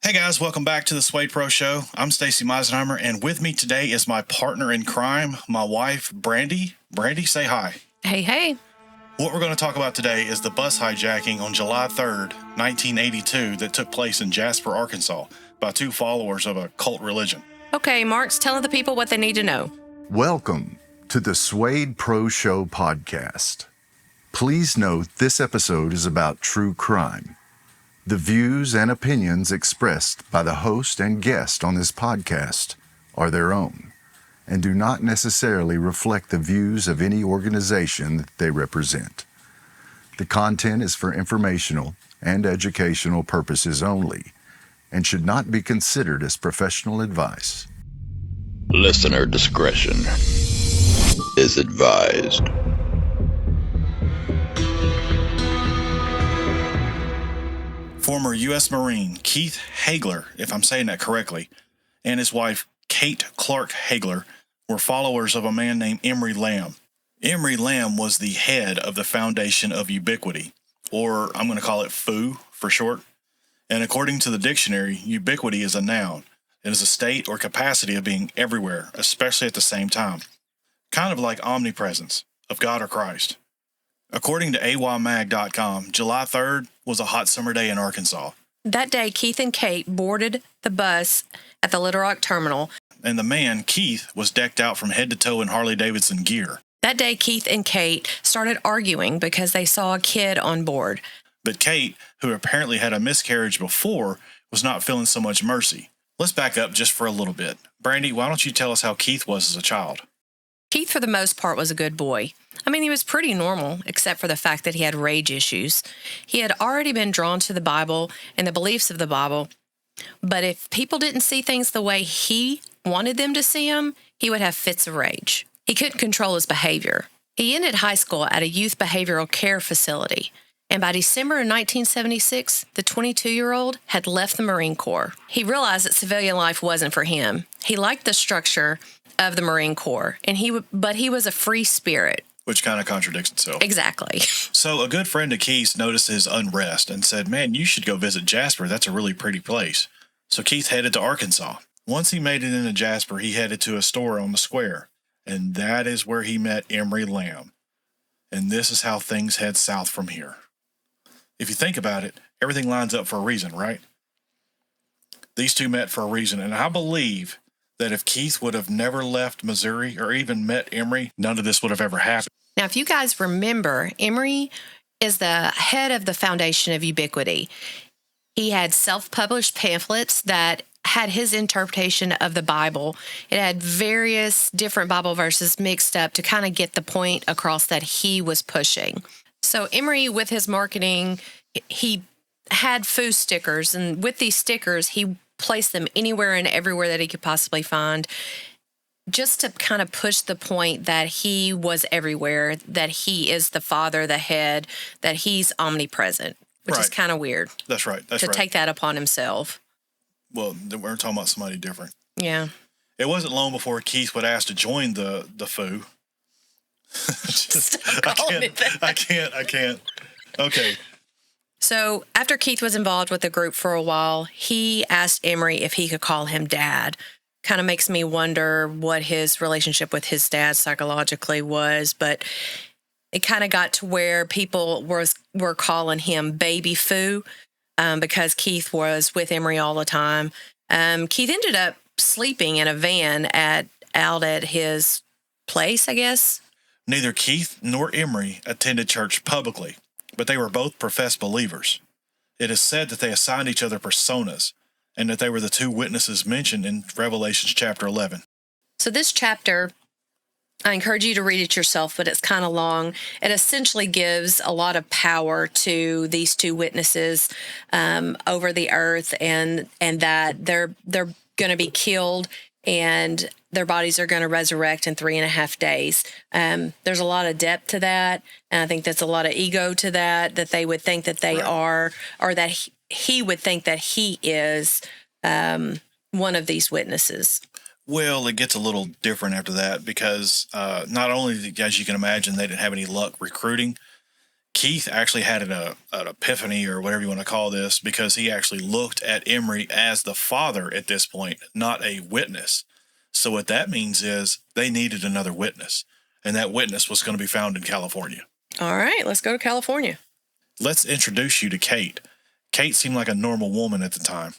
Hey guys, welcome back to the SWADE Pro Show. I'm Stacy Meisenheimer, and with me today is my partner in crime, my wife, Brandy. Brandy, say hi. Hey, hey. What we're going to talk about today is the bus hijacking on July 3rd, 1982 that took place in Jasper, Arkansas by two followers of a cult religion. Okay, Mark's telling the people what they need to know. Welcome to the SWADE Pro Show podcast. Please note this episode is about true crime. The views and opinions expressed by the host and guest on this podcast are their own and do not necessarily reflect the views of any organization that they represent. The content is for informational and educational purposes only and should not be considered as professional advice. Listener discretion is advised. Former U.S. Marine Keith Hagler, if I'm saying that correctly, and his wife Kate Clark Hagler were followers of a man named Emery Lamb. Emery Lamb was the head of the Foundation of Ubiquity, or I'm going to call it FOO for short. And according to the dictionary, ubiquity is a noun. It is a state or capacity of being everywhere, especially at the same time. Kind of like omnipresence of God or Christ. According to aymag.com, July 3rd was a hot summer day in Arkansas. That day, Keith and Kate boarded the bus at the Little Rock terminal. And the man, Keith, was decked out from head to toe in Harley-Davidson gear. That day, Keith and Kate started arguing because they saw a kid on board. But Kate, who apparently had a miscarriage before, was not feeling so much mercy. Let's back up just for a little bit. Brandy, why don't you tell us how Keith was as a child? Keith, for the most part, was a good boy. I mean, he was pretty normal, except for the fact that he had rage issues. He had already been drawn to the Bible and the beliefs of the Bible, but if people didn't see things the way he wanted them to see them, he would have fits of rage. He couldn't control his behavior. He ended high school at a youth behavioral care facility, and by December of 1976, the 22-year-old had left the Marine Corps. He realized that civilian life wasn't for him. He liked the structure of the Marine Corps, but he was a free spirit. Which kind of contradicts itself. Exactly. So a good friend of Keith's noticed his unrest and said, "Man, you should go visit Jasper. That's a really pretty place." So Keith headed to Arkansas. Once he made it into Jasper, he headed to a store on the square. And that is where he met Emery Lamb. And this is how things head south from here. If you think about it, everything lines up for a reason, right? These two met for a reason. And I believe that if Keith would have never left Missouri or even met Emery, none of this would have ever happened. Now, if you guys remember, Emery is the head of the Foundation of Ubiquity. He had self-published pamphlets that had his interpretation of the Bible. It had various different Bible verses mixed up to kind of get the point across that he was pushing. So Emery, with his marketing, he had FOO stickers, and with these stickers, he placed them anywhere and everywhere that he could possibly find, just to kind of push the point that he was everywhere, that he is the Father, the head, that he's omnipresent, which is kind of weird. That's right. To take that upon himself. Well, we're talking about somebody different. Yeah. It wasn't long before Keith would ask to join the FOO. I can't. Okay. So after Keith was involved with the group for a while, he asked Emery if he could call him Dad. Kind of makes me wonder what his relationship with his dad psychologically was, but it kind of got to where people were calling him Baby FOO because Keith was with Emery all the time. Keith ended up sleeping in a van out at his place, I guess. Neither Keith nor Emery attended church publicly, but they were both professed believers. It is said that they assigned each other personas, and that they were the two witnesses mentioned in Revelation chapter 11. So this chapter, I encourage you to read it yourself, but it's kind of long. It essentially gives a lot of power to these two witnesses over the earth, and that they're going to be killed and their bodies are going to resurrect in 3.5 days. There's a lot of depth to that, and I think there's a lot of ego to that they would think that they are, or that he would think that he is one of these witnesses. Well, it gets a little different after that because not only, as you can imagine, they didn't have any luck recruiting, Keith actually had an epiphany, or whatever you want to call this, because he actually looked at Emery as the father at this point, not a witness. So what that means is they needed another witness, and that witness was going to be found in California. All right, let's go to California. Let's introduce you to Kate. Kate seemed like a normal woman at the time,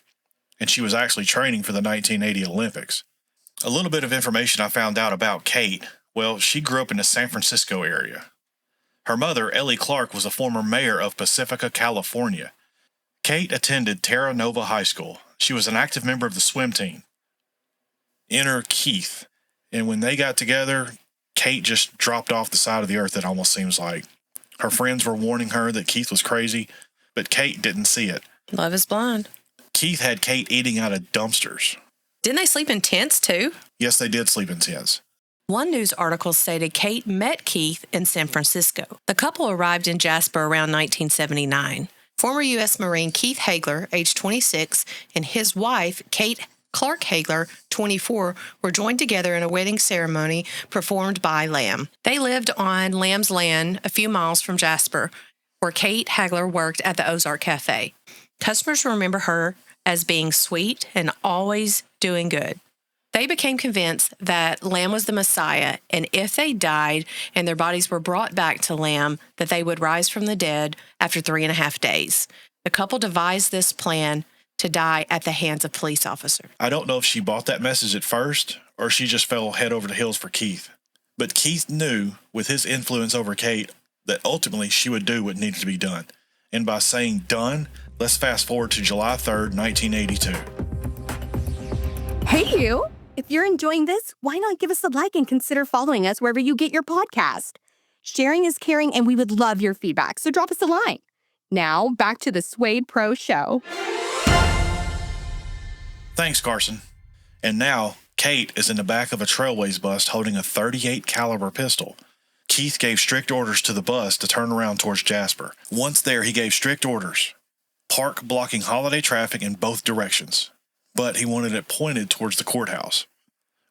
and she was actually training for the 1980 Olympics. A little bit of information I found out about Kate. Well, she grew up in the San Francisco area. Her mother, Ellie Clark, was a former mayor of Pacifica, California. Kate attended Terra Nova High School. She was an active member of the swim team. Enter Keith. And when they got together, Kate just dropped off the side of the earth, it almost seems like. Her friends were warning her that Keith was crazy, but Kate didn't see it. Love is blind. Keith had Kate eating out of dumpsters. Didn't they sleep in tents too? Yes, they did sleep in tents. One news article stated Kate met Keith in San Francisco. The couple arrived in Jasper around 1979. Former U.S. Marine Keith Hagler, age 26, and his wife, Kate Clark Hagler, 24, were joined together in a wedding ceremony performed by Lamb. They lived on Lamb's land a few miles from Jasper, where Kate Hagler worked at the Ozark Cafe. Customers remember her as being sweet and always doing good. They became convinced that Lamb was the Messiah, and if they died and their bodies were brought back to Lamb, that they would rise from the dead after 3.5 days. The couple devised this plan to die at the hands of police officers. I don't know if she bought that message at first, or she just fell head over the heels for Keith. But Keith knew, with his influence over Kate, that ultimately she would do what needed to be done. And by saying done, let's fast forward to July 3rd, 1982. Hey, you! If you're enjoying this, why not give us a like and consider following us wherever you get your podcast? Sharing is caring, and we would love your feedback, so drop us a line. Now, back to the SWADE Pro Show. Thanks, Carson. And now, Kate is in the back of a Trailways bus holding a .38 caliber pistol. Keith gave strict orders to the bus to turn around towards Jasper. Once there, he gave strict orders. Park blocking holiday traffic in both directions. But he wanted it pointed towards the courthouse,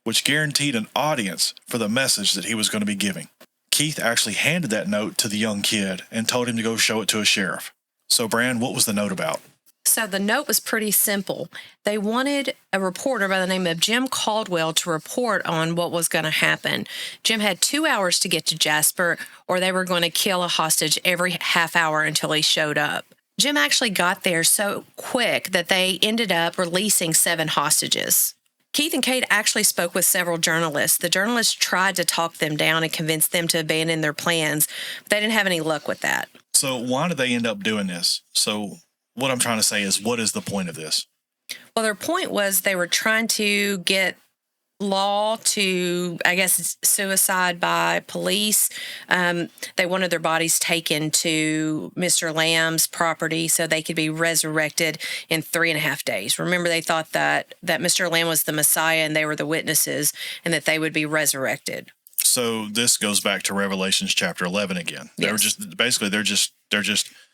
which guaranteed an audience for the message that he was going to be giving. Keith actually handed that note to the young kid and told him to go show it to a sheriff. So, Brand, what was the note about? So the note was pretty simple. They wanted a reporter by the name of Jim Caldwell to report on what was going to happen. Jim had 2 hours to get to Jasper, or they were going to kill a hostage every half hour until he showed up. Jim actually got there so quick that they ended up releasing 7 hostages. Keith and Kate actually spoke with several journalists. The journalists tried to talk them down and convince them to abandon their plans, but they didn't have any luck with that. So why did they end up doing this? So what I'm trying to say is, what is the point of this? Well, their point was they were trying to get law to, I guess, suicide by police. They wanted their bodies taken to Mr. Lamb's property so they could be resurrected in 3.5 days. Remember, they thought that Mr. Lamb was the Messiah and they were the witnesses and that they would be resurrected. So this goes back to Revelations chapter 11 again. They were just basically they're just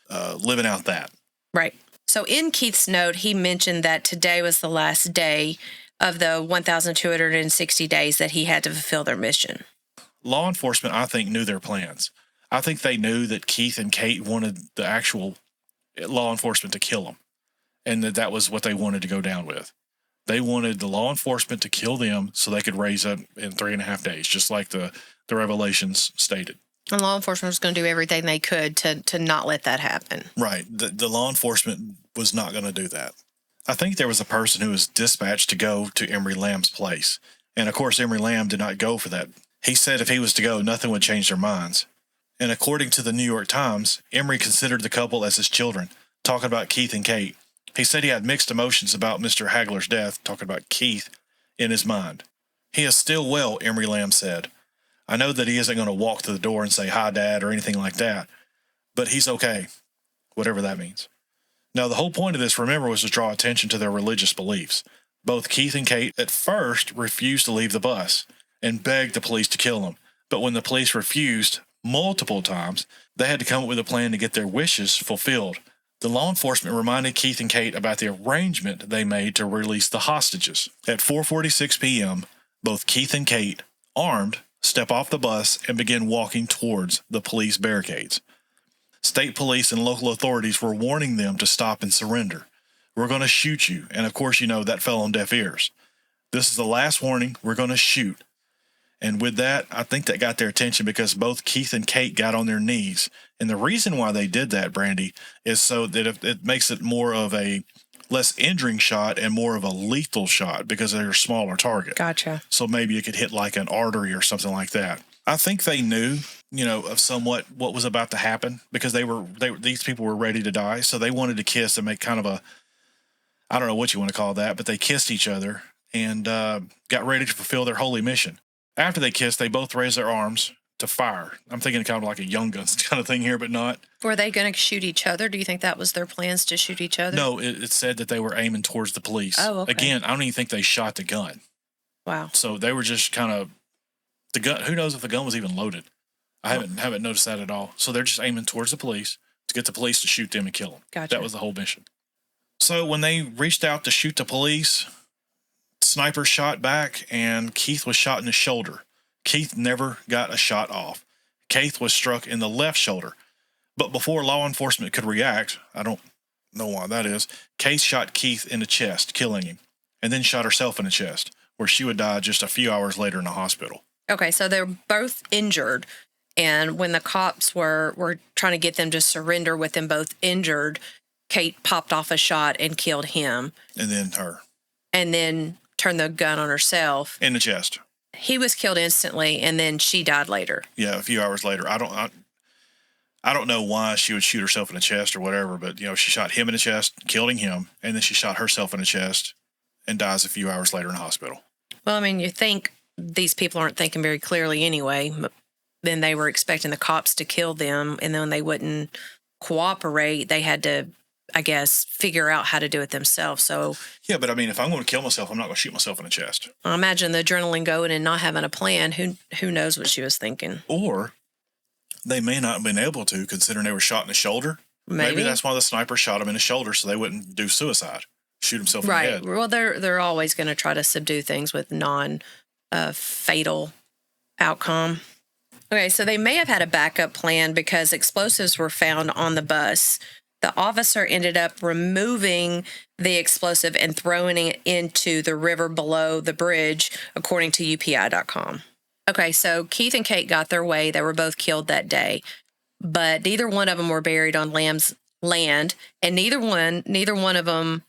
living out that. Right. So in Keith's note, he mentioned that today was the last day of the 1,260 days that he had to fulfill their mission. Law enforcement, I think, knew their plans. I think they knew that Keith and Kate wanted the actual law enforcement to kill them, and that was what they wanted to go down with. They wanted the law enforcement to kill them so they could raise up in 3.5 days, just like the Revelations stated. And law enforcement was going to do everything they could to not let that happen. Right. The law enforcement was not going to do that. I think there was a person who was dispatched to go to Emery Lamb's place. And, of course, Emery Lamb did not go for that. He said if he was to go, nothing would change their minds. And according to the New York Times, Emery considered the couple as his children, talking about Keith and Kate. He said he had mixed emotions about Mr. Hagler's death, talking about Keith, in his mind. He is still well, Emery Lamb said. I know that he isn't going to walk to the door and say, "Hi, Dad," or anything like that, but he's okay, whatever that means. Now, the whole point of this, remember, was to draw attention to their religious beliefs. Both Keith and Kate at first refused to leave the bus and begged the police to kill them. But when the police refused multiple times, they had to come up with a plan to get their wishes fulfilled. The law enforcement reminded Keith and Kate about the arrangement they made to release the hostages. At 4:46 p.m., both Keith and Kate, armed, step off the bus and begin walking towards the police barricades. State police and local authorities were warning them to stop and surrender. We're going to shoot you. And of course, that fell on deaf ears. This is the last warning. We're going to shoot. And with that, I think that got their attention because both Keith and Kate got on their knees. And the reason why they did that, Brandy, is so that it makes it more of a less injuring shot and more of a lethal shot because they're a smaller target. Gotcha. So maybe it could hit like an artery or something like that. I think they knew, of somewhat what was about to happen because these people were ready to die. So they wanted to kiss and make kind of I don't know what you want to call that, but they kissed each other and got ready to fulfill their holy mission. After they kissed, they both raised their arms to fire. I'm thinking kind of like a Young Guns kind of thing here, but not. Were they going to shoot each other? Do you think that was their plans to shoot each other? No, it said that they were aiming towards the police. Oh, okay. Again, I don't even think they shot the gun. Wow. So they were just kind of the gun. Who knows if the gun was even loaded? I haven't noticed that at all. So they're just aiming towards the police to get the police to shoot them and kill them. Gotcha. That was the whole mission. So when they reached out to shoot the police, sniper shot back, and Keith was shot in the shoulder. Keith never got a shot off. Keith was struck in the left shoulder. But before law enforcement could react, I don't know why that is, Keith shot Keith in the chest, killing him, and then shot herself in the chest, where she would die just a few hours later in the hospital. Okay, so they're both injured. And when the cops were trying to get them to surrender with them both injured, Kate popped off a shot and killed him. And then her. And then turned the gun on herself. In the chest. He was killed instantly, and then she died later. Yeah, a few hours later. I don't know why she would shoot herself in the chest or whatever, but, she shot him in the chest, killing him, and then she shot herself in the chest and dies a few hours later in the hospital. Well, I mean, you think these people aren't thinking very clearly anyway. Then they were expecting the cops to kill them, and then when they wouldn't cooperate, they had to, I guess, figure out how to do it themselves. So yeah, but I mean, if I'm going to kill myself, I'm not going to shoot myself in the chest. I imagine the adrenaline going and not having a plan. Who knows what she was thinking? Or they may not have been able to, considering they were shot in the shoulder. Maybe that's why the sniper shot him in the shoulder, so they wouldn't do suicide, shoot himself in the head. Well, they're always going to try to subdue things with non-fatal outcome. Okay, so they may have had a backup plan because explosives were found on the bus. The officer ended up removing the explosive and throwing it into the river below the bridge, according to UPI.com. Okay, so Keith and Kate got their way. They were both killed that day, but neither one of them were buried on Lamb's land, and neither one of them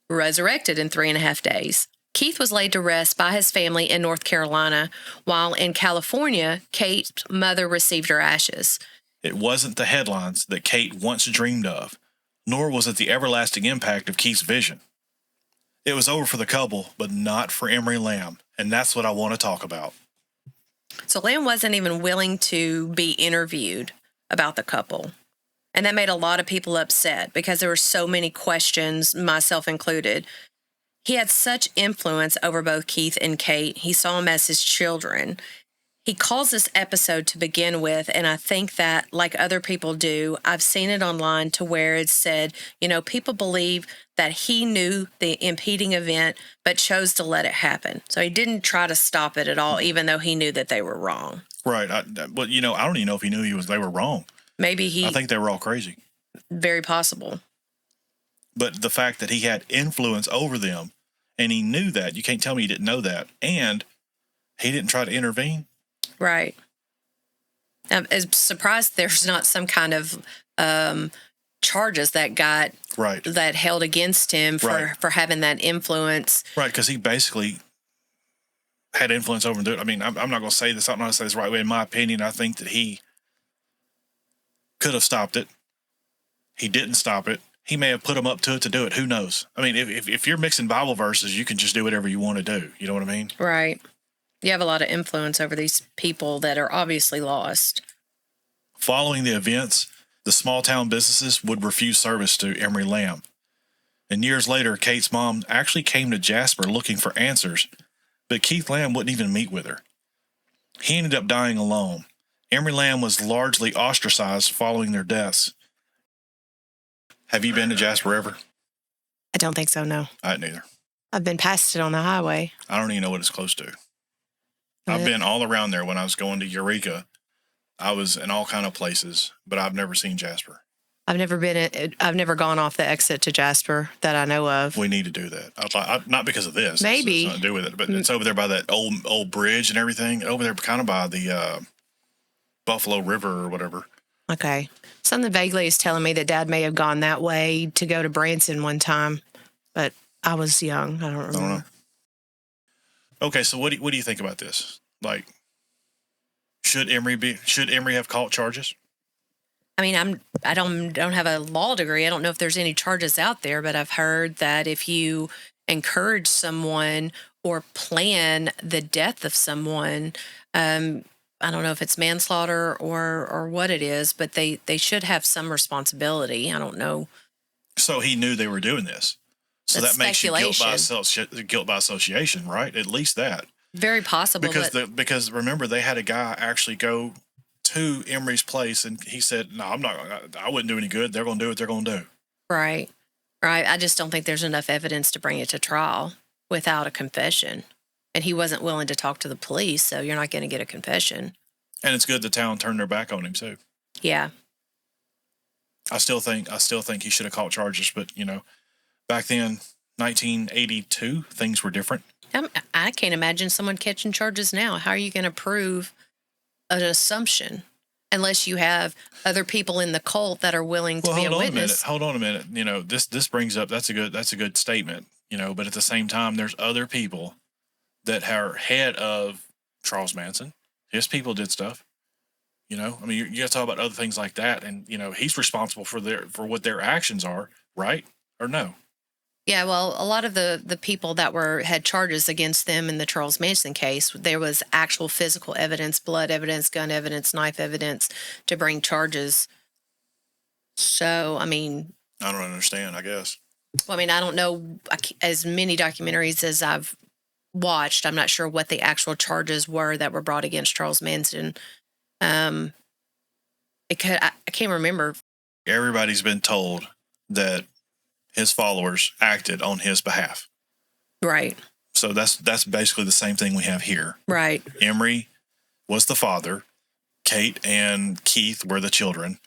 resurrected in 3.5 days. Keith was laid to rest by his family in North Carolina, while in California, Kate's mother received her ashes. It wasn't the headlines that Kate once dreamed of, nor was it the everlasting impact of Keith's vision. It was over for the couple, but not for Emery Lamb, and that's what I want to talk about. So Lamb wasn't even willing to be interviewed about the couple, and that made a lot of people upset because there were so many questions, myself included. He had such influence over both Keith and Kate. He saw them as his children. He calls this episode to begin with, and I think that, like other people do, I've seen it online to where it said, people believe that he knew the impeding event, but chose to let it happen. So he didn't try to stop it at all, even though he knew that they were wrong. Right. I don't even know if he knew they were wrong. Maybe I think they were all crazy. Very possible. But the fact that he had influence over them, and he knew that, you can't tell me he didn't know that, and he didn't try to intervene. Right. I'm surprised there's not some kind of charges that got that held against him for having that influence. Right, because he basically had influence over them. I mean, I'm not going to say this. I'm not going to say this right way. In my opinion, I think that he could have stopped it. He didn't stop it. He may have put him up to it to do it. Who knows? I mean, if you're mixing Bible verses, you can just do whatever you want to do. You know what I mean? Right. You have a lot of influence over these people that are obviously lost. Following the events, the small-town businesses would refuse service to Emery Lamb. And years later, Kate's mom actually came to Jasper looking for answers, but Keith Lamb wouldn't even meet with her. He ended up dying alone. Emery Lamb was largely ostracized following their deaths. Have you been to Jasper ever? I don't think so, no. I hadn't either. I've been past it on the highway. I don't even know what it's close to. I've been all around there when I was going to Eureka I was in all kind of places, but I've never seen Jasper. I've never gone off the exit to Jasper that I know of. We need to do that. Not because of this. Maybe. It's nothing to do with it, but it's over there by that old bridge and everything. Over there kind of by the Buffalo River or whatever. Okay. Something vaguely is telling me that Dad may have gone that way to go to Branson one time, but I was young. I don't remember. I don't know. Okay, so what do you think about this? Like, should Emery have caught charges? I mean, I don't have a law degree. I don't know if there's any charges out there, but I've heard that if you encourage someone or plan the death of someone, I don't know if it's manslaughter or what it is, but they should have some responsibility. I don't know. So he knew they were doing this. So That's that makes you speculation. guilt by association, right? At least that. Very possible. Because remember, they had a guy actually go to Emery's place, and he said, "No, I wouldn't do any good. They're going to do what they're going to do." Right. I just don't think there's enough evidence to bring it to trial without a confession. And he wasn't willing to talk to the police, so you're not going to get a confession. And it's good the town turned their back on him too. Yeah. I still think he should have caught charges, but back then, 1982, things were different. I can't imagine someone catching charges now. How are you going to prove an assumption unless you have other people in the cult that are willing to be a witness? Hold on a minute. This brings up that's a good statement. But at the same time, there's other people that are head of Charles Manson. His people did stuff. I mean, you got to talk about other things like that, and he's responsible for what their actions are, right? Or no? Yeah, well, a lot of the people that had charges against them in the Charles Manson case, there was actual physical evidence, blood evidence, gun evidence, knife evidence to bring charges. So, I mean, I don't understand, I guess. Well, I mean, I don't know as many documentaries as I've watched. I'm not sure what the actual charges were that were brought against Charles Manson. Because I can't remember. Everybody's been told that his followers acted on his behalf. Right. So that's basically the same thing we have here. Right. Emery was the father. Kate and Keith were the children.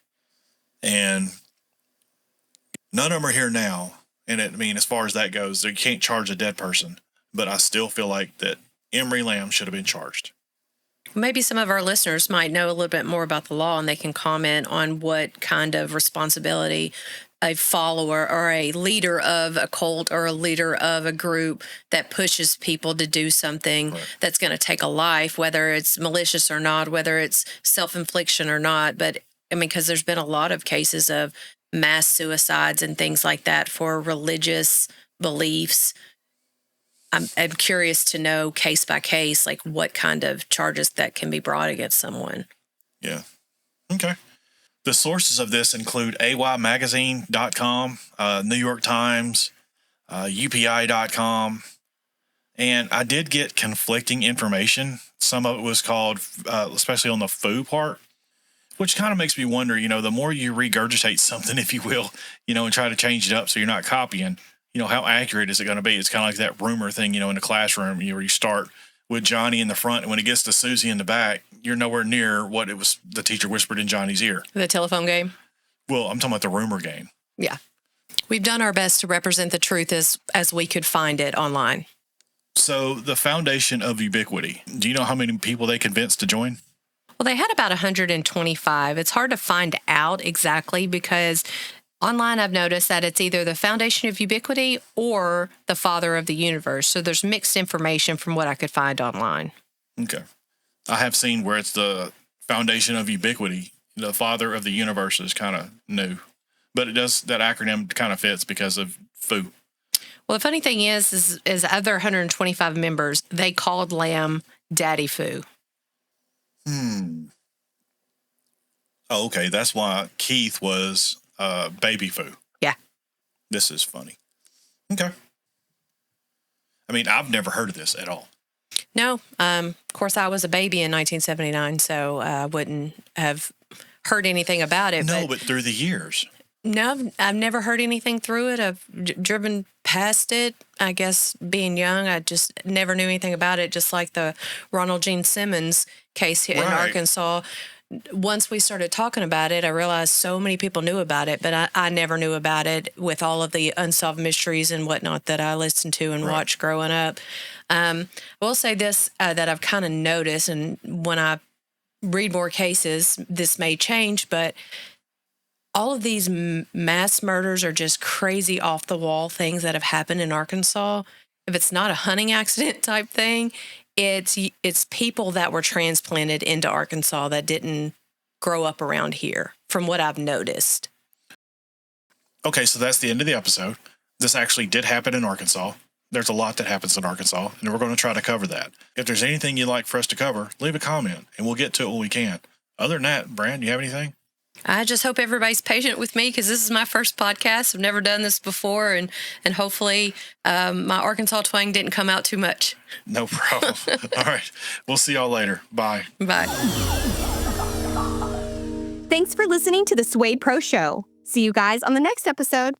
And none of them are here now. And as far as that goes, you can't charge a dead person. But I still feel like that Emery Lamb should have been charged. Maybe some of our listeners might know a little bit more about the law, and they can comment on what kind of responsibility a follower or a leader of a cult or a leader of a group that pushes people to do something that's going to take a life, whether it's malicious or not, whether it's self-infliction or not. But I mean, because there's been a lot of cases of mass suicides and things like that for religious beliefs. I'm curious to know case by case, like what kind of charges that can be brought against someone. Yeah. Okay. The sources of this include aymagazine.com, New York Times, UPI.com, and I did get conflicting information. Some of it was called, especially on the foo part, which kind of makes me wonder, the more you regurgitate something, if you will, and try to change it up so you're not copying, how accurate is it going to be? It's kind of like that rumor thing, in the classroom, where you start with Johnny in the front, and when it gets to Susie in the back, you're nowhere near what it was the teacher whispered in Johnny's ear. The telephone game? Well, I'm talking about the rumor game. Yeah. We've done our best to represent the truth as we could find it online. So the Foundation of Ubiquity, do you know how many people they convinced to join? Well, they had about 125. It's hard to find out exactly because online I've noticed that it's either the Foundation of Ubiquity or the Father of the Universe. So there's mixed information from what I could find online. Okay. I have seen where it's the Foundation of Ubiquity. The Father of the Universe is kind of new. But that acronym kind of fits because of foo. Well, the funny thing is other 125 members, they called Lamb Daddy Foo. Oh, okay. That's why Keith was Baby Foo. Yeah. This is funny. Okay. I mean, I've never heard of this at all. No. Of course, I was a baby in 1979, so I wouldn't have heard anything about it. No, but through the years. No, I've never heard anything through it. I've driven past it. I guess being young, I just never knew anything about it, just like the Ronald Gene Simmons case here in Arkansas. once we started talking about it, I realized so many people knew about it, but I never knew about it with all of the unsolved mysteries and whatnot that I listened to and watched growing up. I will say this, that I've kind of noticed, and when I read more cases, this may change, but all of these mass murders are just crazy off the wall things that have happened in Arkansas. If it's not a hunting accident type thing, it's people that were transplanted into Arkansas that didn't grow up around here, from what I've noticed. Okay, so that's the end of the episode. This actually did happen in Arkansas. There's a lot that happens in Arkansas, and we're going to try to cover that. If there's anything you'd like for us to cover, leave a comment, and we'll get to it when we can. Other than that, Brand, you have anything? I just hope everybody's patient with me because this is my first podcast. I've never done this before, and hopefully my Arkansas twang didn't come out too much. No problem. All right. We'll see y'all later. Bye. Bye. Thanks for listening to the SWADE Pro Show. See you guys on the next episode.